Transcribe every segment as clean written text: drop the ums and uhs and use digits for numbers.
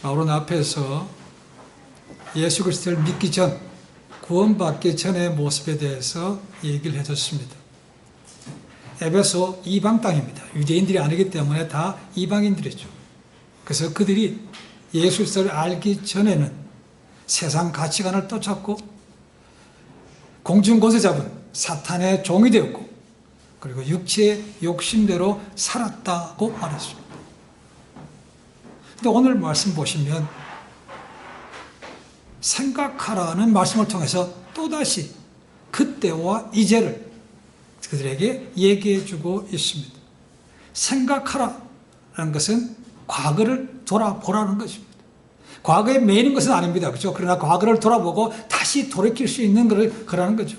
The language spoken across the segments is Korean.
바울은 앞에서 예수 그리스도를 믿기 전, 구원받기 전의 모습에 대해서 얘기를 해줬습니다. 에베소 이방 땅입니다. 유대인들이 아니기 때문에 다 이방인들이죠. 그래서 그들이 예수 그리스도를 알기 전에는 세상 가치관을 쫓았고 공중 권세 잡은 사탄의 종이 되었고 그리고 육체의 욕심대로 살았다고 말했습니다. 근데 오늘 말씀 보시면 생각하라는 말씀을 통해서 또다시 그때와 이제를 그들에게 얘기해 주고 있습니다. 생각하라는 것은 과거를 돌아보라는 것입니다. 과거에 매이는 것은 아닙니다. 그렇죠? 그러나 과거를 돌아보고 다시 돌이킬 수 있는 것을 그러는 거죠.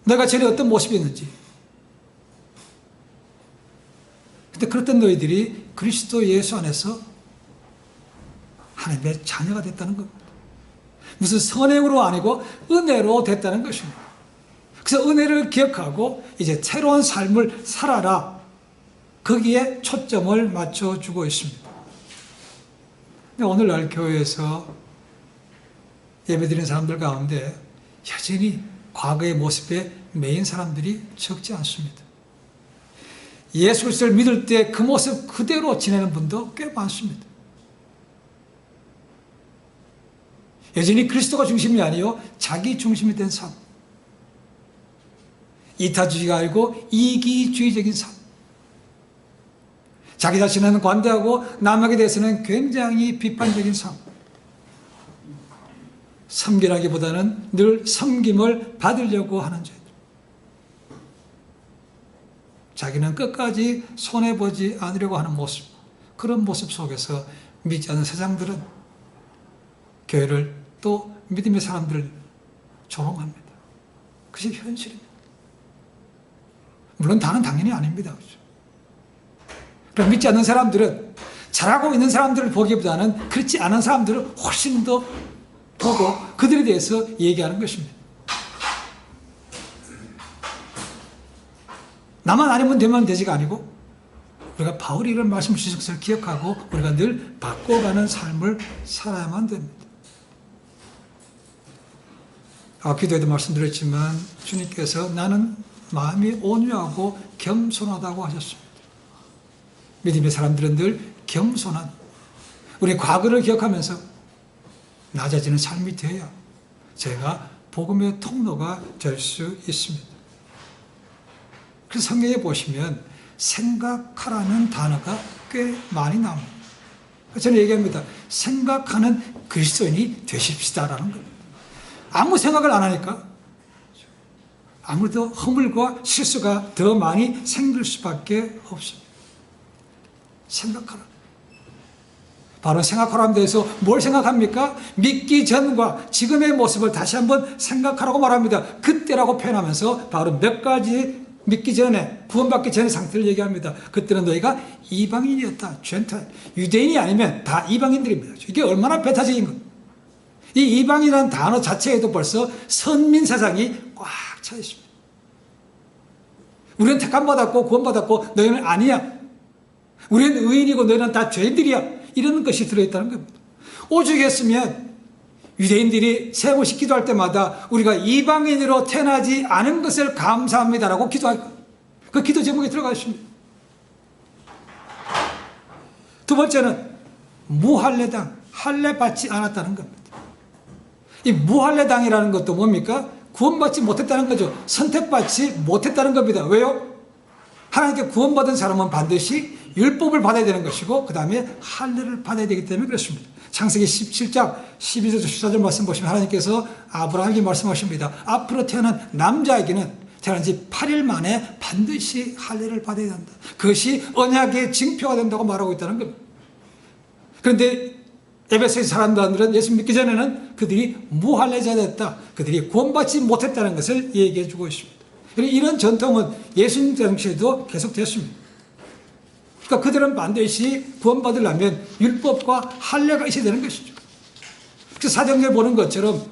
내가 전에 어떤 모습이었는지. 근데 그랬던 너희들이 그리스도 예수 안에서 하나님의 자녀가 됐다는 겁니다. 무슨 선행으로 아니고 은혜로 됐다는 것입니다. 그래서 은혜를 기억하고 이제 새로운 삶을 살아라. 거기에 초점을 맞춰주고 있습니다. 오늘날 교회에서 예배드리는 사람들 가운데 여전히 과거의 모습에 매인 사람들이 적지 않습니다. 예수 그리스도를 믿을 때 그 모습 그대로 지내는 분도 꽤 많습니다. 여전히 그리스도가 중심이 아니요 자기 중심이 된 삶, 이타주의가 아니고 이기주의적인 삶, 자기 자신은 관대하고 남에게 대해서는 굉장히 비판적인 삶, 섬기라기보다는 늘 섬김을 받으려고 하는 죄, 자기는 끝까지 손해보지 않으려고 하는 모습, 그런 모습 속에서 믿지 않는 세상들은 교회를 또 믿음의 사람들을 조롱합니다. 그것이 현실입니다. 물론 다는 당연히 아닙니다. 그렇죠? 그럼 믿지 않는 사람들은 잘하고 있는 사람들을 보기보다는 그렇지 않은 사람들을 훨씬 더 보고 그들에 대해서 얘기하는 것입니다. 나만 아니면 되면 되지가 아니고 우리가 바울이 이런 말씀 주신 것을 기억하고 우리가 늘 바꿔가는 삶을 살아야만 됩니다. 기도에도 말씀드렸지만 주님께서 나는 마음이 온유하고 겸손하다고 하셨습니다. 믿음의 사람들은 늘 겸손한 우리의 과거를 기억하면서 낮아지는 삶이 되어야 제가 복음의 통로가 될 수 있습니다. 그래서 성경에 보시면 생각하라는 단어가 꽤 많이 나옵니다. 저는 얘기합니다. 생각하는 그리스도인이 되십시다라는 겁니다. 아무 생각을 안 하니까 아무래도 허물과 실수가 더 많이 생길 수밖에 없습니다. 생각하라. 바로 생각하라는 데에서 뭘 생각합니까? 믿기 전과 지금의 모습을 다시 한번 생각하라고 말합니다. 그때라고 표현하면서 바로 몇 가지 믿기 전에, 구원받기 전의 상태를 얘기합니다. 그때는 너희가 이방인이었다. 젠타일. 유대인이 아니면 다 이방인들입니다. 이게 얼마나 배타적인 것. 이 이방인이라는 단어 자체에도 벌써 선민 세상이 꽉 차 있습니다. 우리는 택함받았고 구원받았고 너희는 아니야. 우리는 의인이고 너희는 다 죄인들이야. 이런 것이 들어있다는 겁니다. 오죽했으면 유대인들이 세 번씩 기도할 때마다 우리가 이방인으로 태어나지 않은 것을 감사합니다라고 기도할 거예요. 그 기도 제목에 들어가 있습니다. 두 번째는 무할례당, 할례 받지 않았다는 겁니다. 이 무할례당이라는 것도 뭡니까? 구원받지 못했다는 거죠. 선택받지 못했다는 겁니다. 왜요? 하나님께 구원받은 사람은 반드시 율법을 받아야 되는 것이고 그 다음에 할례를 받아야 되기 때문에 그렇습니다. 창세기 17장 12절 14절 말씀 보시면 하나님께서 아브라함에게 말씀하십니다. 앞으로 태어난 남자에게는 태어난 지 8일 만에 반드시 할례를 받아야 한다. 그것이 언약의 징표가 된다고 말하고 있다는 겁니다. 그런데 에베소의 사람들은 예수 믿기 전에는 그들이 무할례자 됐다. 그들이 구원받지 못했다는 것을 얘기해 주고 있습니다. 이런 전통은 예수님 당시에도 계속됐습니다. 그러니까 그들은 반드시 구원받으려면 율법과 할례가 있어야 되는 것이죠. 그래서 사도행전에 보는 것처럼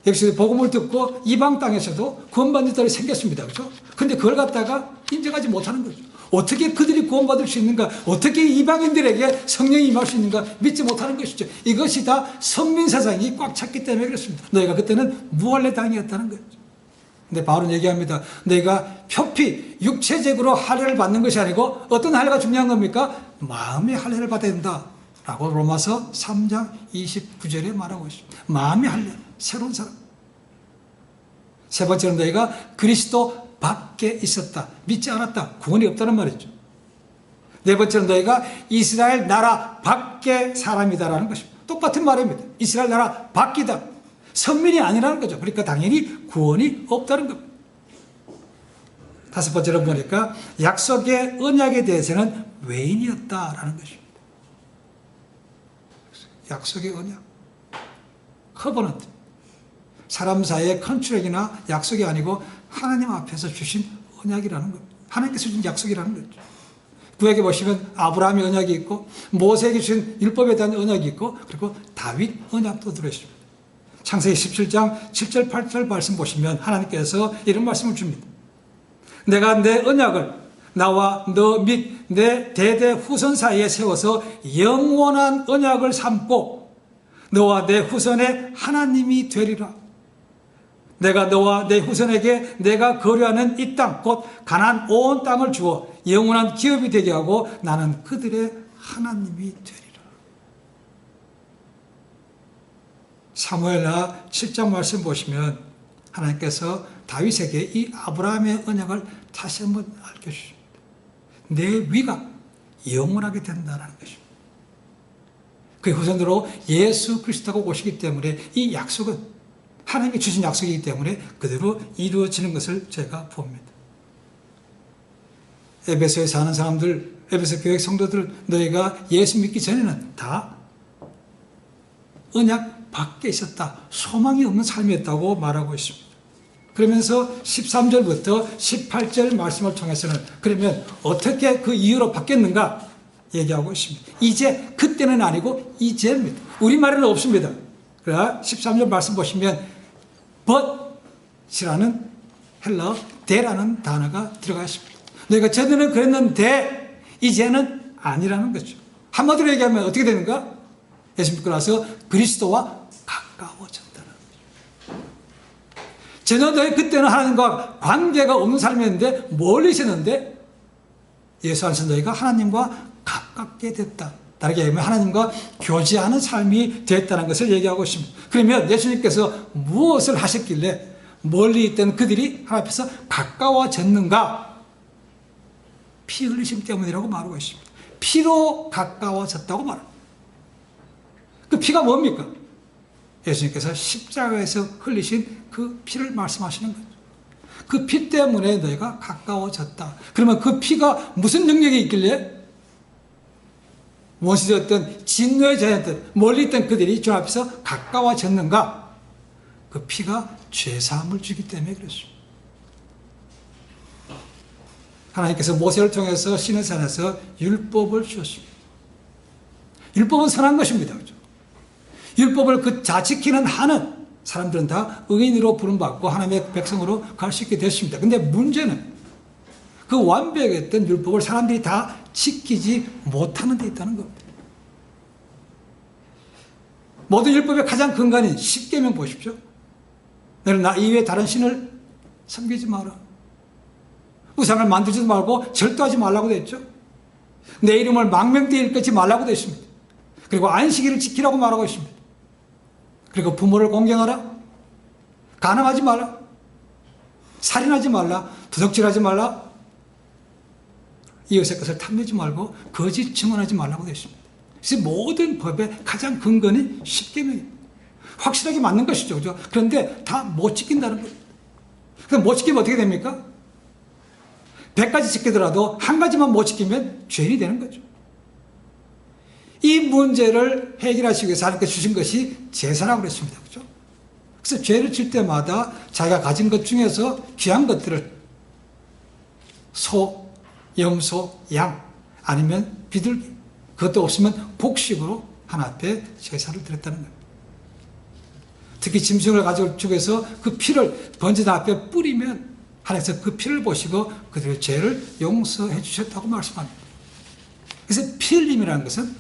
역시 복음을 듣고 이방 땅에서도 구원받는 자들이 생겼습니다. 그렇죠? 그런데 그걸 갖다가 인정하지 못하는 거죠. 어떻게 그들이 구원받을 수 있는가? 어떻게 이방인들에게 성령이 임할 수 있는가? 믿지 못하는 것이죠. 이것이 다 선민사상이 꽉 찼기 때문에 그렇습니다. 너희가 그때는 무할례당이었다는 거죠. 근데 바울은 얘기합니다. 너희가 표피, 육체적으로 할례를 받는 것이 아니고 어떤 할례가 중요한 겁니까? 마음의 할례를 받아야 된다 라고 로마서 3장 29절에 말하고 있습니다. 마음의 할례, 새로운 사람. 세 번째는 너희가 그리스도 밖에 있었다, 믿지 않았다, 구원이 없다는 말이죠. 네 번째는 너희가 이스라엘 나라 밖의 사람이다라는 것입니다. 똑같은 말입니다. 이스라엘 나라 밖이다, 선민이 아니라는 거죠. 그러니까 당연히 구원이 없다는 겁니다. 다섯 번째로 보니까 약속의 언약에 대해서는 외인이었다라는 것입니다. 약속의 언약, 커버넌트, 사람 사이의 컨트랙이나 약속이 아니고 하나님 앞에서 주신 언약이라는 겁니다. 하나님께서 주신 약속이라는 거죠. 구약에 보시면 아브라함의 언약이 있고 모세에게 주신 율법에 대한 언약이 있고 그리고 다윗 언약도 들어있습니다. 창세기 17장 7절 8절 말씀 보시면 하나님께서 이런 말씀을 줍니다. 내가 내 언약을 나와 너 및 내 대대 후손 사이에 세워서 영원한 언약을 삼고 너와 내 후손의 하나님이 되리라. 내가 너와 내 후손에게 내가 거류하는 이 땅 곧 가나안 온 땅을 주어 영원한 기업이 되게 하고 나는 그들의 하나님이 되리라. 사무엘하 7장 말씀 보시면 하나님께서 다윗에게 이 아브라함의 언약을 다시 한번 알려주십니다. 내 위가 영원하게 된다는 것입니다. 그의 후손으로 예수 그리스도가 오시기 때문에 이 약속은 하나님이 주신 약속이기 때문에 그대로 이루어지는 것을 제가 봅니다. 에베소에 사는 사람들, 에베소 교회 성도들, 너희가 예수 믿기 전에는 다 언약 밖에 있었다, 소망이 없는 삶이었다고 말하고 있습니다. 그러면서 13절부터 18절 말씀을 통해서는 그러면 어떻게 그 이유로 바뀌었는가 얘기하고 있습니다. 이제, 그때는 아니고 이제입니다. 우리말에는 없습니다. 그러나 13절 말씀 보시면 but이라는 헬라어 대라는 단어가 들어가 있습니다. 너희가 전에는 그랬는데 이제는 아니라는 거죠. 한마디로 얘기하면 어떻게 되는가? 예수 믿고 나서 그리스도와 가까워졌다는 거죠. 전혀 너희 그때는 하나님과 관계가 없는 삶이었는데 멀리 있었는데 예수 안에서 너희가 하나님과 가깝게 됐다. 다르게 얘기하면 하나님과 교제하는 삶이 됐다는 것을 얘기하고 있습니다. 그러면 예수님께서 무엇을 하셨길래 멀리 있던 그들이 하나님 앞에서 가까워졌는가? 피 흘리심 때문이라고 말하고 있습니다. 피로 가까워졌다고 말합니다. 그 피가 뭡니까? 예수님께서 십자가에서 흘리신 그 피를 말씀하시는 거죠. 그 피 때문에 너희가 가까워졌다. 그러면 그 피가 무슨 능력이 있길래 원시되었던 진노의 자였던 멀리 있던 그들이 주 앞에서 가까워졌는가? 그 피가 죄사함을 주기 때문에 그렇습니다. 하나님께서 모세를 통해서 시내산에서 율법을 주셨습니다. 율법은 선한 것입니다. 그렇죠? 율법을 그 지키는 한은 사람들은 다 의인으로 부름받고 하나님의 백성으로 갈 수 있게 됐습니다. 근데 문제는 그 완벽했던 율법을 사람들이 다 지키지 못하는 데 있다는 겁니다. 모든 율법의 가장 근간인 10계명 보십시오. 너는 나 이외에 다른 신을 섬기지 마라. 우상을 만들지도 말고 절도하지 말라고 되어 있죠. 내 이름을 망명되이 일컫지 말라고 되어 있습니다. 그리고 안식일을 지키라고 말하고 있습니다. 그리고 부모를 공경하라, 간음하지 말라, 살인하지 말라, 도둑질하지 말라, 이웃의 것을 탐내지 말고 거짓 증언하지 말라고 되어 있습니다. 그래서 모든 법의 가장 근거는 10계명입니다. 확실하게 맞는 것이죠. 그죠? 그런데 다 못 지킨다는 거예요. 그럼 못 지키면 어떻게 됩니까? 100가지 지키더라도 한 가지만 못 지키면 죄인이 되는 거죠. 이 문제를 해결하시기 위해서 하나님께서 주신 것이 제사라고 그랬습니다. 그죠? 그래서 죄를 질 때마다 자기가 가진 것 중에서 귀한 것들을 소, 염소, 양 아니면 비둘기, 그것도 없으면 곡식으로 하나님 앞에 제사를 드렸다는 겁니다. 특히 짐승을 가지고 죽여서 그 피를 번제단 앞에 뿌리면 하나님께서 그 피를 보시고 그들의 죄를 용서해 주셨다고 말씀합니다. 그래서 피 흘림이라는 것은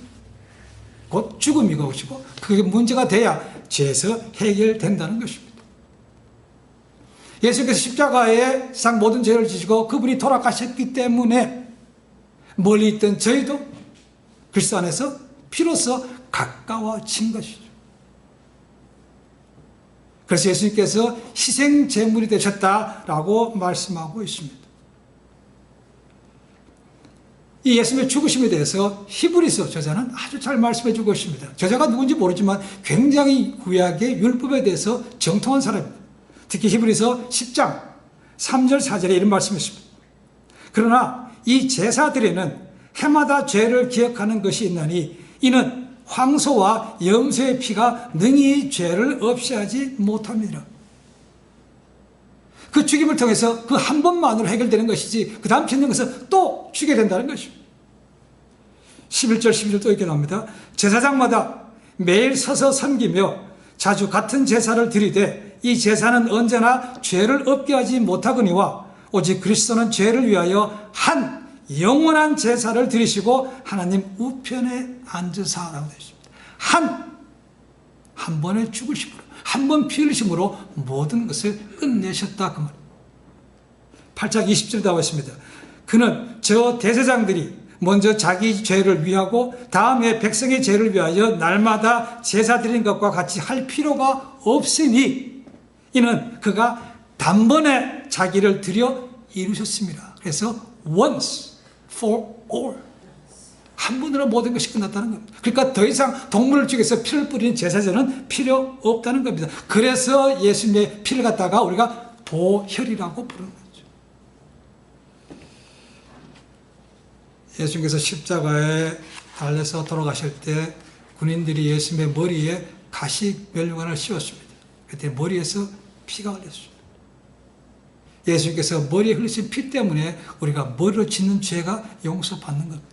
곧 죽음이 것이고 그게 문제가 돼야 죄에서 해결된다는 것입니다. 예수께서 십자가에 세상 모든 죄를 지시고 그분이 돌아가셨기 때문에 멀리 있던 저희도 그리스도 안에서 피로써 가까워진 것이죠. 그래서 예수님께서 희생 제물이 되셨다라고 말씀하고 있습니다. 이 예수님의 죽으심에 대해서 히브리서 저자는 아주 잘 말씀해 주고 있습니다. 저자가 누군지 모르지만 굉장히 구약의 율법에 대해서 정통한 사람입니다. 특히 히브리서 10장 3절 4절에 이런 말씀이 있습니다. 그러나 이 제사 드리는 해마다 죄를 기억하는 것이 있나니 이는 황소와 염소의 피가 능히 죄를 없이 하지 못합니다. 그 죽임을 통해서 그 한 번만으로 해결되는 것이지 그 다음 짓는 것은 또 죽게 된다는 것입니다. 11절 12절 또 이렇게 나옵니다. 제사장마다 매일 서서 섬기며 자주 같은 제사를 드리되 이 제사는 언제나 죄를 없게 하지 못하거니와 오직 그리스도는 죄를 위하여 한 영원한 제사를 드리시고 하나님 우편에 앉으사라고 되어 있습니다. 한 번의 죽으심으로 한 번 피 흘리심으로 모든 것을 끝내셨다 그 말. 8장 20절에 나와 있습니다. 그는 저 대제사장들이 먼저 자기 죄를 위하고 다음에 백성의 죄를 위하여 날마다 제사 드린 것과 같이 할 필요가 없으니 이는 그가 단번에 자기를 드려 이루셨습니다. 그래서 once for all 한 번으로 모든 것이 끝났다는 겁니다. 그러니까 더 이상 동물을 죽여서 피를 뿌리는 제사제는 필요 없다는 겁니다. 그래서 예수님의 피를 갖다가 우리가 보혈이라고 부르는 거죠. 예수님께서 십자가에 달려서 돌아가실 때 군인들이 예수님의 머리에 가시 멸류관을 씌웠습니다. 그때 머리에서 피가 흘렸습니다. 예수님께서 머리에 흘리신 피 때문에 우리가 머리로 짓는 죄가 용서받는 겁니다.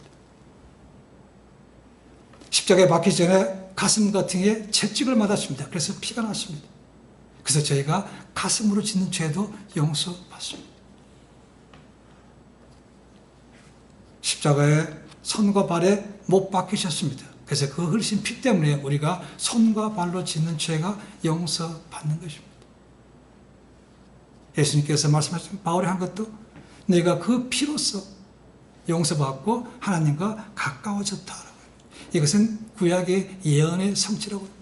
십자가에 박히기 전에 가슴 같은 게 채찍을 맞았습니다. 그래서 피가 났습니다. 그래서 저희가 가슴으로 짓는 죄도 용서받습니다. 십자가에 손과 발에 못 박히셨습니다. 그래서 그 흘리신 피 때문에 우리가 손과 발로 짓는 죄가 용서받는 것입니다. 예수님께서 말씀하신 바울이 한 것도 내가 그 피로써 용서받고 하나님과 가까워졌다. 이것은 구약의 예언의 성취라고 합니다.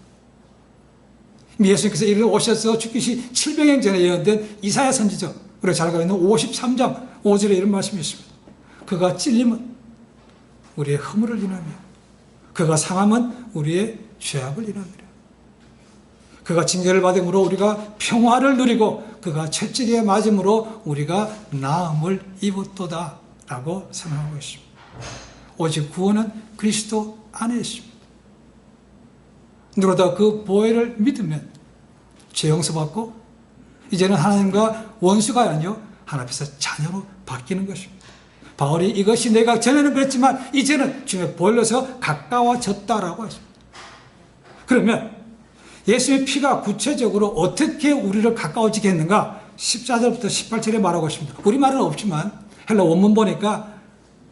예수님께서 이를 오셔서 죽기시 700년 전에 예언된 이사야 선지죠. 우리가 잘 알고 있는 53장 5절에 이런 말씀이 있습니다. 그가 찔림은 우리의 허물을 인하며 그가 상함은 우리의 죄악을 인하니라. 그가 징계를 받음으로 우리가 평화를 누리고 그가 채찍에 맞음으로 우리가 나음을 입었도다 라고 선언하고 있습니다. 오직 구원은 그리스도 안에 있습니다. 누구도 그 보혈을 믿으면 죄 용서받고 이제는 하나님과 원수가 아니요 하나님 앞에서 자녀로 바뀌는 것입니다. 바울이 이것이 내가 전에는 그랬지만 이제는 주님의 보혈로서 가까워졌다라고 했습니다. 그러면 예수의 피가 구체적으로 어떻게 우리를 가까워지게 했는가? 14절부터 18절에 말하고 있습니다. 우리말은 없지만 헬라 원문 보니까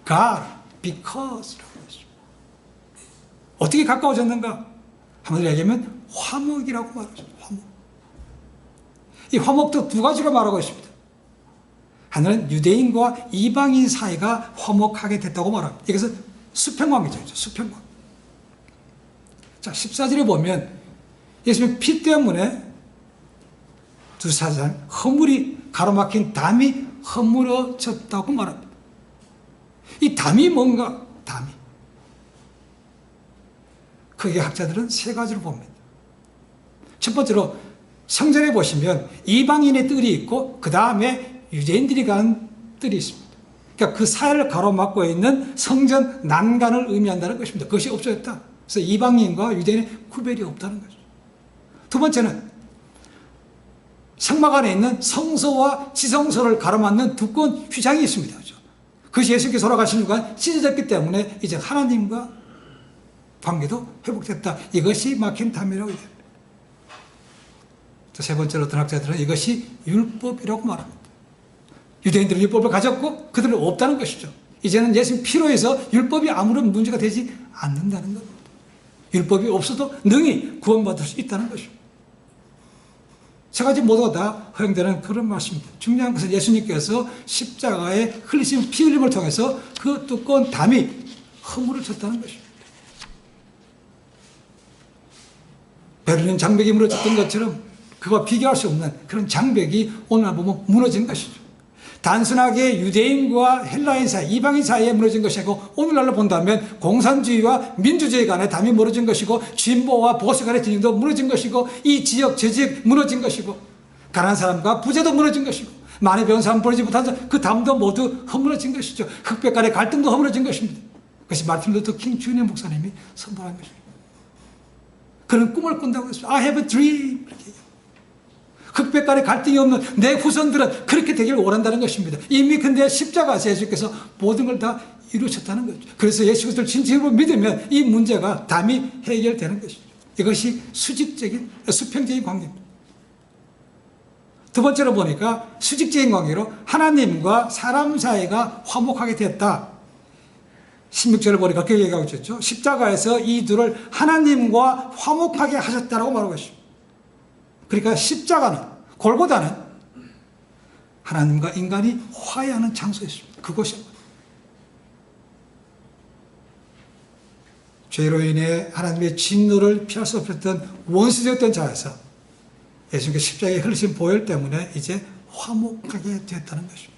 God, because라고 했습니다. 어떻게 가까워졌는가? 한마디로 얘기하면 화목이라고 말하고 있습니다. 화목. 이 화목도 두 가지로 말하고 있습니다. 하나는 유대인과 이방인 사이가 화목하게 됐다고 말합니다. 이것은 수평관계죠. 수평관계. 자, 14절에 보면 예수님의 피 때문에 두 사람 허물이 가로막힌 담이 허물어졌다고 말합니다. 이 담이 뭔가? 담이. 크게 학자들은 세 가지로 봅니다. 첫 번째로 성전에 보시면 이방인의 뜰이 있고 그 다음에 유대인들이 가는 뜰이 있습니다. 그러니까 그 사이를 가로막고 있는 성전 난간을 의미한다는 것입니다. 그것이 없어졌다. 그래서 이방인과 유대인의 구별이 없다는 거죠. 두 번째는 성막 안에 있는 성소와 지성소를 가로막는 두꺼운 휘장이 있습니다. 그것이 예수님께서 돌아가신 순간 찢어졌기 때문에 이제 하나님과 관계도 회복됐다. 이것이 막힌 담이라고 얘기합니다. 세 번째로 어떤 학자들은 이것이 율법이라고 말합니다. 유대인들은 율법을 가졌고 그들은 없다는 것이죠. 이제는 예수님 피로 해서 율법이 아무런 문제가 되지 않는다는 겁니다. 율법이 없어도 능히 구원받을 수 있다는 것입니다. 세 가지 모두가 다 허용되는 그런 말씀입니다. 중요한 것은 예수님께서 십자가에 흘리신 피 흘림을 통해서 그 두꺼운 담이 허물을 쳤다는 것입니다. 베를린 장벽이 무너졌던 것처럼 그와 비교할 수 없는 그런 장벽이 오늘날 보면 무너진 것이죠. 단순하게 유대인과 헬라인 사이, 이방인 사이에 무너진 것이 아니고 오늘날로 본다면 공산주의와 민주주의 간의 담이 무너진 것이고 진보와 보수 간의 진영도 무너진 것이고 이 지역 저 지역 무너진 것이고 가난한 사람과 부자도 무너진 것이고 많이 배운 사람 보지 못한 그 담도 모두 허물어진 것이죠. 흑백 간의 갈등도 허물어진 것입니다. 그것이 마틴 루터 킹 주니어 목사님이 선포한 것입니다. 그는 꿈을 꾼다고 했습니다. I have a dream. 흑백 간의 갈등이 없는 내 후손들은 그렇게 되기를 원한다는 것입니다. 이미 근데 십자가에서 예수께서 모든 걸 다 이루셨다는 거죠. 그래서 예수 그리스도를 진심으로 믿으면 이 문제가 담이 해결되는 것이죠. 이것이 수평적인 관계입니다. 두 번째로 보니까 수직적인 관계로 하나님과 사람 사이가 화목하게 됐다. 16절을 보니까 그렇게 얘기하고 있었죠. 십자가에서 이 둘을 하나님과 화목하게 하셨다라고 말하고 있습니다. 그러니까 십자가는, 골고다는 하나님과 인간이 화해하는 장소였습니다. 그곳입니다. 죄로 인해 하나님의 진노를 피할 수 없었던 원수되었던 자에서 예수님께서 십자가에 흘리신 보혈 때문에 이제 화목하게 되었다는 것입니다.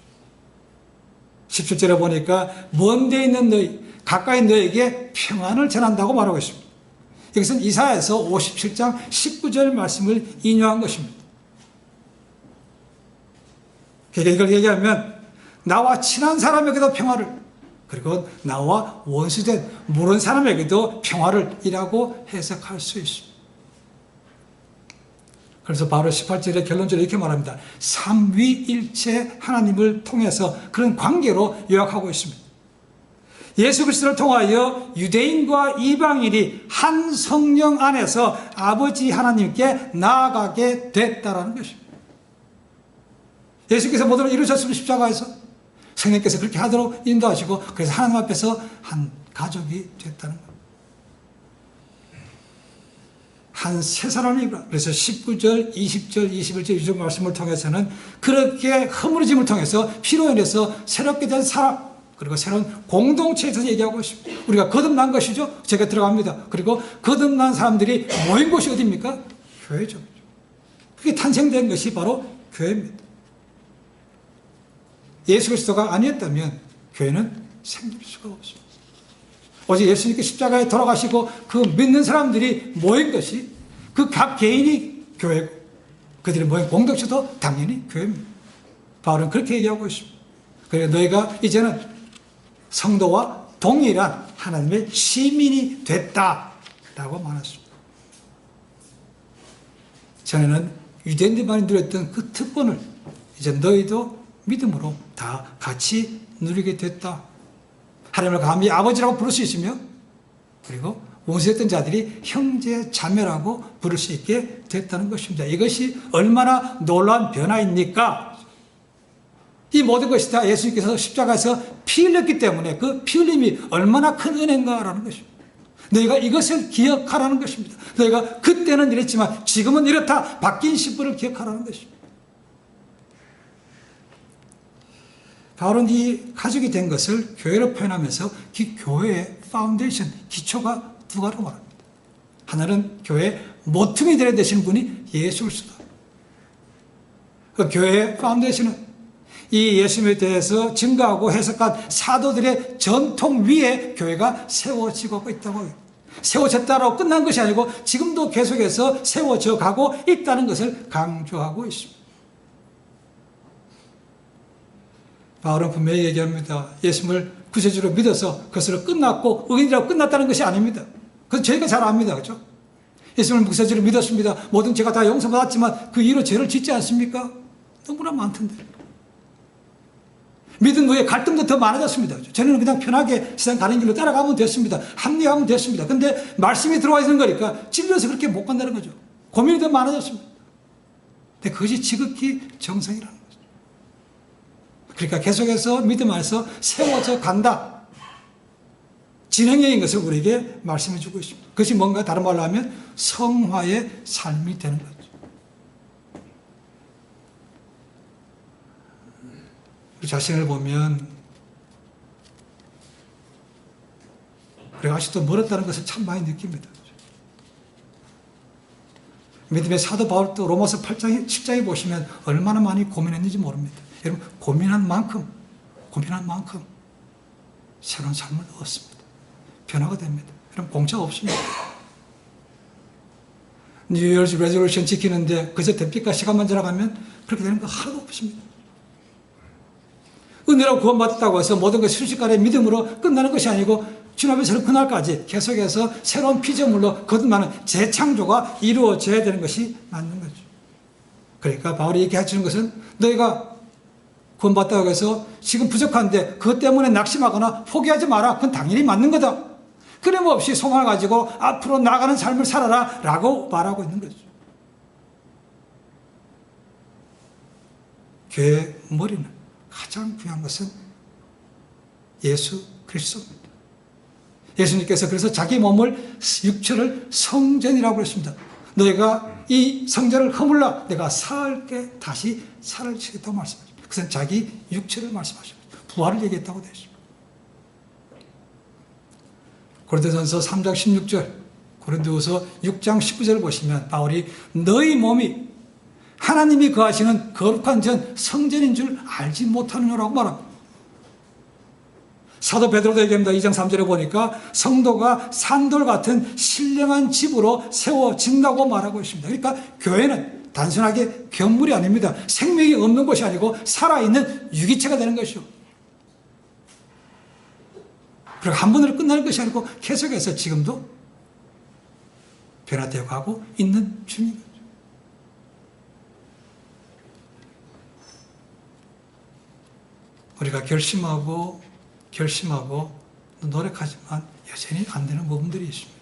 17절에 보니까 먼 데 있는 너희, 가까이 너에게 평안을 전한다고 말하고 있습니다. 여기서는 이사야에서 57장 19절 말씀을 인용한 것입니다. 그러니까 이걸 얘기하면 나와 친한 사람에게도 평화를, 그리고 나와 원수된 모르는 사람에게도 평화를 이라고 해석할 수 있습니다. 그래서 바로 18절의 결론적으로 이렇게 말합니다. 삼위일체 하나님을 통해서 그런 관계로 요약하고 있습니다. 예수 그리스도를 통하여 유대인과 이방인이 한 성령 안에서 아버지 하나님께 나아가게 됐다라는 것입니다. 예수께서 모든 걸 이루셨으면 십자가에서 성령께서 그렇게 하도록 인도하시고 그래서 하나님 앞에서 한 가족이 됐다는 겁니다. 한 세 사람이구나. 그래서 19절, 20절, 21절 이 말씀을 통해서는 그렇게 허물어짐을 통해서 피로 인해서 새롭게 된 사람, 그리고 새로운 공동체에 대해서 얘기하고 있습니다. 우리가 거듭난 것이죠. 제가 들어갑니다. 그리고 거듭난 사람들이 모인 곳이 어디입니까? 교회죠. 그게 탄생된 것이 바로 교회입니다. 예수 그리스도가 아니었다면 교회는 생길 수가 없습니다. 오직 예수님께 십자가에 돌아가시고 그 믿는 사람들이 모인 것이 그 각 개인이 교회고 그들이 모인 공동체도 당연히 교회입니다. 바울은 그렇게 얘기하고 있습니다. 그래서 너희가 이제는 성도와 동일한 하나님의 시민이 됐다라고 말했습니다. 전에는 유대인들만이 누렸던 그 특권을 이제 너희도 믿음으로 다 같이 누리게 됐다. 하나님을 감히 아버지라고 부를 수 있으며 그리고 원수했던 자들이 형제 자매라고 부를 수 있게 됐다는 것입니다. 이것이 얼마나 놀라운 변화입니까? 이 모든 것이 다 예수님께서 십자가에서 피 흘렸기 때문에 그 피 흘림이 얼마나 큰 은혜인가라는 것입니다. 너희가 이것을 기억하라는 것입니다. 너희가 그때는 이랬지만 지금은 이렇다. 바뀐 신분을 기억하라는 것입니다. 바울은 이 가족이 된 것을 교회로 표현하면서 그 교회의 파운데이션, 기초가 두 가지로 말합니다. 하나는 교회의 모퉁이 되려 되시는 분이 예수 그리스도. 그 교회의 파운데이션은 이 예수님에 대해서 증거하고 해석한 사도들의 전통 위에 교회가 세워지고 있다고 해요. 세워졌다라고 끝난 것이 아니고 지금도 계속해서 세워져 가고 있다는 것을 강조하고 있습니다. 바울은 분명히 얘기합니다. 예수님을 구세주로 믿어서 그것으로 끝났고 의인이라고 끝났다는 것이 아닙니다. 그건 저희가 잘 압니다. 그렇죠? 예수님을 구세주로 믿었습니다. 모든 죄가 다 용서받았지만 그 이후로 죄를 짓지 않습니까? 너무나 많던데. 믿은 후에 갈등도 더 많아졌습니다. 저는 그냥 편하게 세상 가는 길로 따라가면 됐습니다. 합리화하면 됐습니다. 근데 말씀이 들어와 있는 거니까 찔려서 그렇게 못 간다는 거죠. 고민이 더 많아졌습니다. 근데 그것이 지극히 정상이라는 거죠. 그러니까 계속해서 믿음 안에서 세워져 간다. 진행형인 것을 우리에게 말씀해 주고 있습니다. 그것이 뭔가 다른 말로 하면 성화의 삶이 되는 거죠. 우리 자신을 보면 우리가 아직도 멀었다는 것을 참 많이 느낍니다. 믿음의 사도 바울도 로마서 8장, 10장에 보시면 얼마나 많이 고민했는지 모릅니다. 여러분, 고민한 만큼 새로운 삶을 얻습니다. 변화가 됩니다. 여러분, 공짜 없습니다. New Year's Resolution 지키는데 그저 됩니까? 시간만 지나가면 그렇게 되는 거 하나도 없습니다. 은혜로 구원받았다고 해서 모든 것이 순식간에 믿음으로 끝나는 것이 아니고 주님 앞에서 그날까지 계속해서 새로운 피조물로 거듭나는 재창조가 이루어져야 되는 것이 맞는 거죠. 그러니까 바울이 얘기하시는 것은 너희가 구원받다고 해서 지금 부족한데 그것 때문에 낙심하거나 포기하지 마라. 그건 당연히 맞는 거다. 끊임없이 소망을 가지고 앞으로 나가는 삶을 살아라 라고 말하고 있는 거죠. 교회의 머리는 가장 귀한 것은 예수 그리스도입니다. 예수님께서 그래서 자기 몸을, 육체를 성전이라고 했습니다. 너희가 이 성전을 허물라 내가 사흘께 다시 살을 치겠다고 말씀하십니다. 그것은 자기 육체를 말씀하십니다. 부활을 얘기했다고 되어 있습니다. 고린도전서 3장 16절, 고린도후서 6장 19절을 보시면 바울이 너희 몸이 하나님이 거하시는 거룩한 전 성전인 줄 알지 못하느냐라고 말합니다. 사도 베드로도 얘기합니다. 2장 3절에 보니까 성도가 산돌 같은 신령한 집으로 세워진다고 말하고 있습니다. 그러니까 교회는 단순하게 건물이 아닙니다. 생명이 없는 것이 아니고 살아있는 유기체가 되는 것이요. 그리고 한 번으로 끝나는 것이 아니고 계속해서 지금도 변화되어 가고 있는 중인 거죠. 우리가 결심하고 노력하지만 여전히 안 되는 부분들이 있습니다.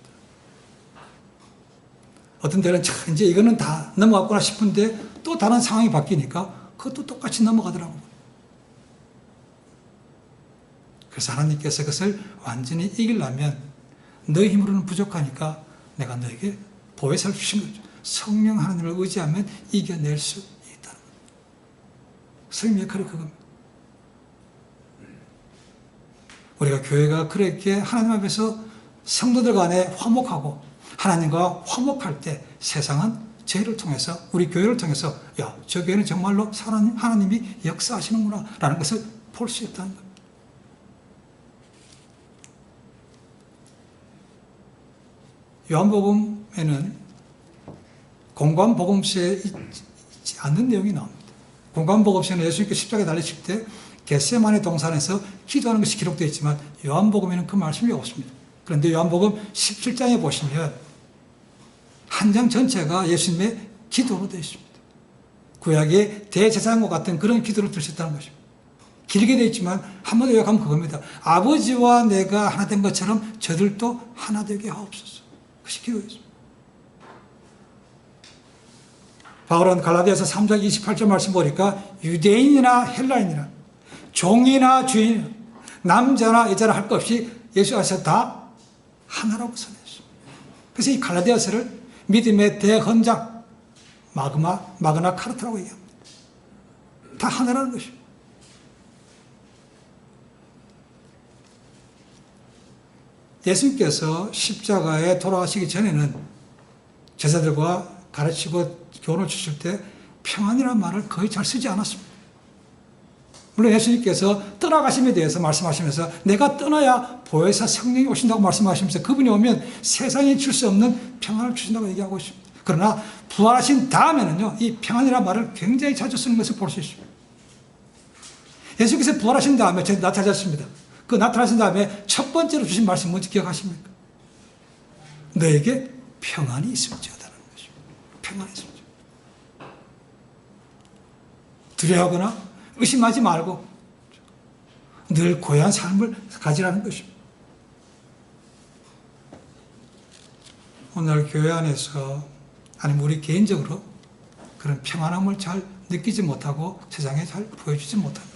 어떤 때는 참 이제 이거는 다 넘어갔구나 싶은데 또 다른 상황이 바뀌니까 그것도 똑같이 넘어가더라고요. 그래서 하나님께서 그것을 완전히 이기려면 너희 힘으로는 부족하니까 내가 너에게 보혜사를 주신 거죠. 성령 하나님을 의지하면 이겨낼 수 있다는 거예요. 성령 역할이 그겁니다. 우리가 교회가 그렇게 하나님 앞에서 성도들 간에 화목하고 하나님과 화목할 때 세상은 저희를 통해서, 우리 교회를 통해서 야, 저 교회는 정말로 하나님이 역사하시는구나 라는 것을 볼 수 있다는 겁니다. 요한복음에는 공관복음서에 있지 않는 내용이 나옵니다. 공관복음서는 예수님께서 십자가에 달리실 때 겟세마네 동산에서 기도하는 것이 기록되어 있지만 요한복음에는 그 말씀이 없습니다. 그런데 요한복음 17장에 보시면 한 장 전체가 예수님의 기도로 되어 있습니다. 구약의 대제사장과 같은 그런 기도를 들으셨다는 것입니다. 길게 되어 있지만 한마디로 요약하면 그겁니다. 아버지와 내가 하나 된 것처럼 저들도 하나 되게 하옵소서. 그것이 기도였습니다. 바울은 갈라디아서 3장 28절 말씀 보니까 유대인이나 헬라인이나 종이나 주인이나 남자나 여자나 할 것 없이 예수 안에서 다 하나라고 선했습니다. 그래서 이 갈라디아서를 믿음의 대헌장 마그나 카르타라고 얘기합니다. 다 하나라는 것입니다. 예수님께서 십자가에 돌아가시기 전에는 제자들과 가르치고 교훈을 주실 때 평안이라는 말을 거의 잘 쓰지 않았습니다. 물론 예수님께서 떠나가심에 대해서 말씀하시면서 내가 떠나야 보혜사 성령이 오신다고 말씀하시면서 그분이 오면 세상에 줄 수 없는 평안을 주신다고 얘기하고 있습니다. 그러나 부활하신 다음에는요, 이 평안이라는 말을 굉장히 자주 쓰는 것을 볼 수 있습니다. 예수께서 부활하신 다음에 저희 나타나셨습니다. 그 나타나신 다음에 첫 번째로 주신 말씀 뭔지 기억하십니까? 너에게 평안이 있을지어다라는 것입니다. 평안이 있을지어다. 두려워하거나 의심하지 말고 늘 고요한 삶을 가지라는 것입니다. 오늘 교회 안에서 아니면 우리 개인적으로 그런 평안함을 잘 느끼지 못하고 세상에 잘 보여주지 못합니다.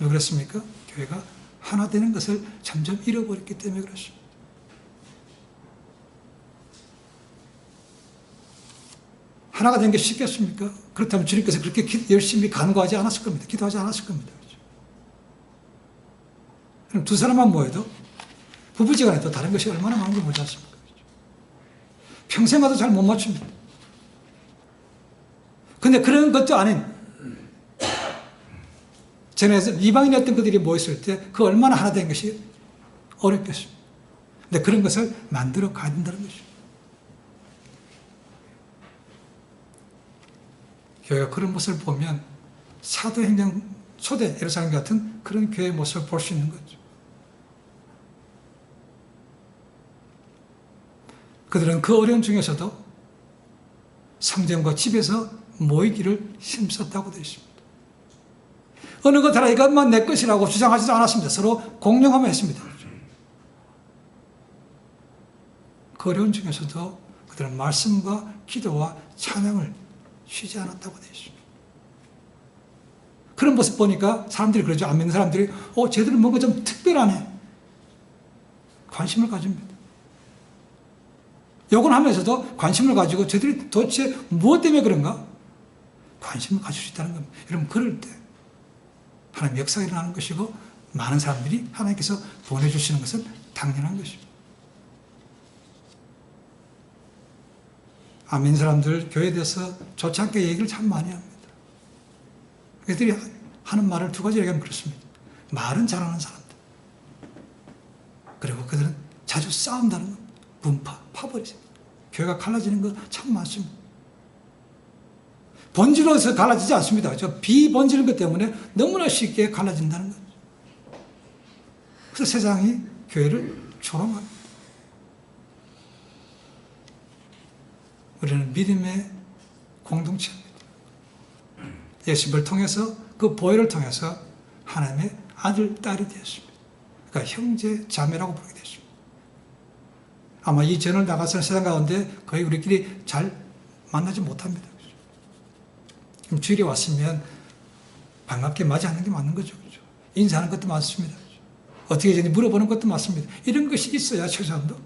왜 그렇습니까? 교회가 하나 되는 것을 점점 잃어버렸기 때문에 그렇습니다. 하나가 된 게 쉽겠습니까? 그렇다면 주님께서 그렇게 열심히 간구하지 않았을 겁니다. 기도하지 않았을 겁니다. 그럼 두 사람만 모여도 부부지간에 또 다른 것이 얼마나 많은 걸 보지 않습니까? 평생 가도 잘 못 맞춥니다. 근데 그런 것도 아닌 전에서 이방인이었던 그들이 모였을 때 그 얼마나 하나 된 것이 어렵겠습니다. 근데 그런 것을 만들어 가야 된다는 것입니다. 교회가 그런 모습을 보면 사도행전 초대 예루살렘 같은 그런 교회의 모습을 볼 수 있는 거죠. 그들은 그 어려움 중에서도 성전과 집에서 모이기를 힘썼다고 되어 있습니다. 어느 것 하나 이것만 내 것이라고 주장하지도 않았습니다. 서로 공용하며 했습니다. 그 어려움 중에서도 그들은 말씀과 기도와 찬양을 쉬지 않았다고 되어 있습니다. 그런 모습 보니까 사람들이 그러죠. 안 믿는 사람들이 쟤들은 뭔가 좀 특별하네. 관심을 가집니다. 욕은 하면서도 관심을 가지고 쟤들이 도대체 무엇 때문에 그런가? 관심을 가질 수 있다는 겁니다. 여러분 그럴 때 하나님 역사가 일어나는 것이고 많은 사람들이 하나님께서 보내주시는 것은 당연한 것입니다. 안 믿는 사람들 교회에 대해서 좋지 않게 얘기를 참 많이 합니다. 그들이 하는 말을 두 가지 얘기하면 그렇습니다. 말은 잘하는 사람들. 그리고 그들은 자주 싸운다는 겁니다. 분파, 파버리세요. 교회가 갈라지는 거 참 많습니다. 본질로서 갈라지지 않습니다. 저 비본질인 것 때문에 너무나 쉽게 갈라진다는 거죠. 그래서 세상이 교회를 조롱합니다. 우리는 믿음의 공동체입니다. 예수님을 통해서 그 보혈을 통해서 하나님의 아들, 딸이 되었습니다. 그러니까 형제, 자매라고 부르게 됐습니다. 아마 이 전을 나가서는 세상 가운데 거의 우리끼리 잘 만나지 못합니다. 그럼 주일에 왔으면 반갑게 맞이하는 게 맞는 거죠. 그렇죠? 인사하는 것도 맞습니다. 그렇죠? 어떻게 지내는지 물어보는 것도 맞습니다. 이런 것이 있어야 최소한도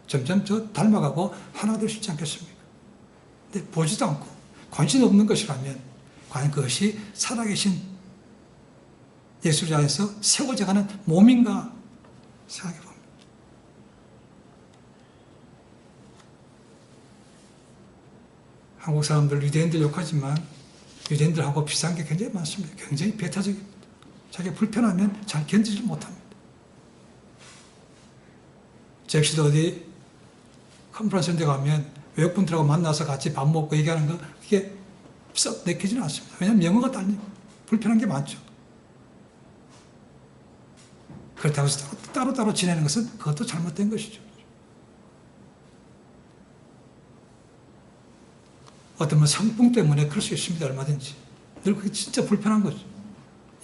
점점 닮아가고 하나 될 수 있지 않겠습니까? 근데 보지도 않고 관심 없는 것이라면 과연 그것이 살아계신 예수를 안에서 세워져 가는 몸인가 생각해 봅니다. 한국 사람들 유대인들 욕하지만 유대인들하고 비슷한 게 굉장히 많습니다. 굉장히 배타적입니다. 자기가 불편하면 잘 견디지 못합니다. 제 역시도 어디 컨퍼런스 데 가면 외국분들하고 만나서 같이 밥 먹고 얘기하는 거 그게 썩 내키지는 않습니다. 왜냐하면 영어가 딸리고 불편한 게 많죠. 그렇다고 해서 따로따로 지내는 것은 그것도 잘못된 것이죠. 어떤 뭐 성품 때문에 그럴 수 있습니다. 얼마든지. 늘 그게 진짜 불편한 거죠.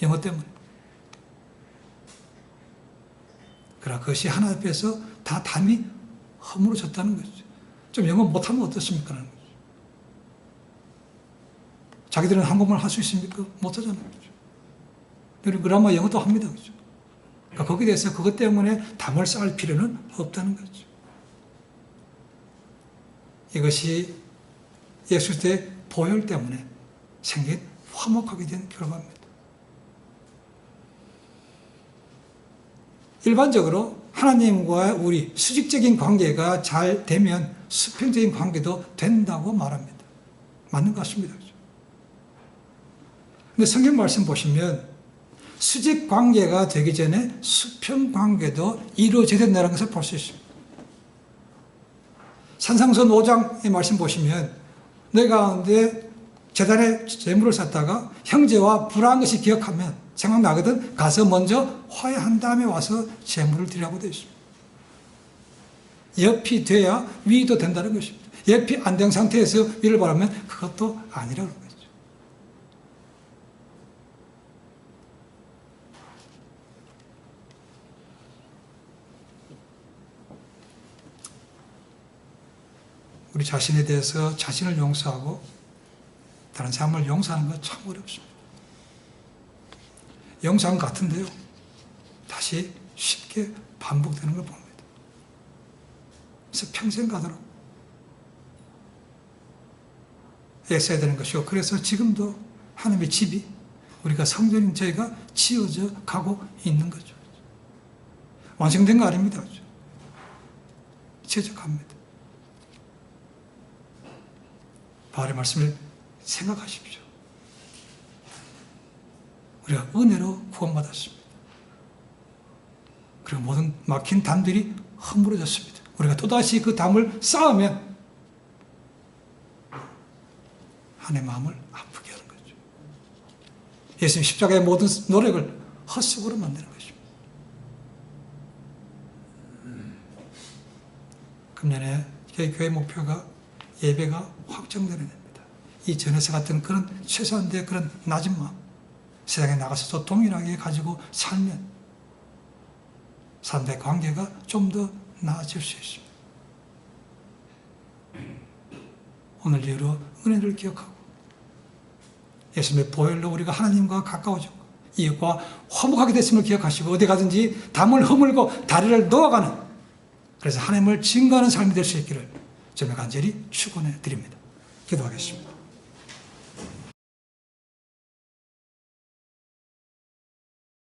영어 때문에. 그러나 그것이 하나 앞에서 다 담이 허물어졌다는 거죠. 좀 영어 못하면 어떻습니까? 라는 거죠. 자기들은 한국말 할 수 있습니까? 못하잖아요. 그렇죠? 그리고 그나마 영어도 합니다. 그렇죠? 그러니까 거기에 대해서 그것 때문에 담을 쌓을 필요는 없다는 거죠. 이것이 예수의 보혈 때문에 생긴 화목하게 된 결과입니다. 일반적으로 하나님과 우리 수직적인 관계가 잘 되면 수평적인 관계도 된다고 말합니다. 맞는 것 같습니다. 근데 성경 말씀 보시면 수직 관계가 되기 전에 수평 관계도 이루어져야 된다는 것을 볼 수 있습니다. 산상선 5장의 말씀 보시면 내 가운데 제단에 재물을 쌓다가 형제와 불화한 것이 기억하면 생각나거든 가서 먼저 화해한 다음에 와서 재물을 드리라고 되어 있습니다. 옆이 돼야 위도 된다는 것입니다. 옆이 안 된 상태에서 위를 바라면 그것도 아니라는 거죠. 우리 자신에 대해서 자신을 용서하고 다른 사람을 용서하는 건 참 어렵습니다. 영상 같은데요. 다시 쉽게 반복되는 걸 봅니다. 그래서 평생 가도록 애써야 되는 것이고, 그래서 지금도 하나님의 집이, 우리가 성전인 저희가 지어져 가고 있는 거죠. 완성된 거 아닙니다. 지어져 갑니다. 바울의 말씀을 생각하십시오. 우리가 은혜로 구원받았습니다. 그리고 모든 막힌 담들이 허물어졌습니다. 우리가 또다시 그 담을 쌓으면 하나님의 마음을 아프게 하는 거죠. 예수님 십자가의 모든 노력을 헛수고로 만드는 것입니다. 금년에 저희 교회 목표가 예배가 확정되는 해입니다. 이 전에서 같은 그런 최소한의 그런 낮은 마음, 세상에 나가서도 동일하게 가지고 살면 사람들의 관계가 좀 더 나아질 수 있습니다. 오늘 이후로 은혜를 기억하고 예수님의 보혈로 우리가 하나님과 가까워졌고 이웃과 화목하게 됐음을 기억하시고 어디 가든지 담을 허물고 다리를 놓아가는, 그래서 하나님을 증거하는 삶이 될 수 있기를 저는 간절히 축원해 드립니다. 기도하겠습니다.